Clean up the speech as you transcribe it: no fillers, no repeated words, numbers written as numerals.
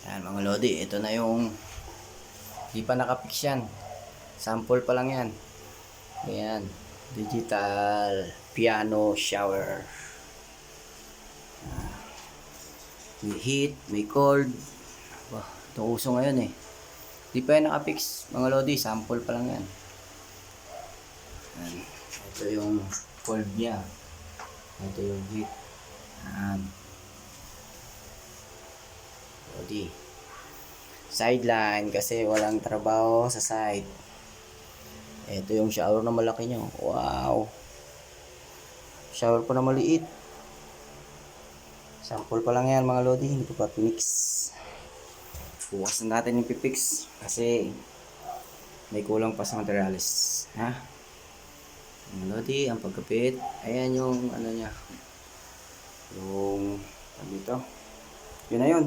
Yan mga lodi, ito na yung di pa nakapix yan. Sample pa lang yan. Ayan, digital piano shower. May heat, may cold. Wah, ito uso ngayon eh. Di pa yan nakapix mga lodi, sample pa lang yan. Ayan. Ito yung cold niya. Ito yung heat. Ayan. Lodi. Sideline kasi walang trabaho sa side. Ito yung shower na malaki nyo. Wow. Shower pa na maliit. Sample pa lang yan mga lodi. Hindi pa pinix. Bukas na natin yung pipix. Kasi may kulang pa sa materialis. Ha? Mga lodi, ang pagkapit. Ayan yung ano niya. Yung dito. Yun na yun.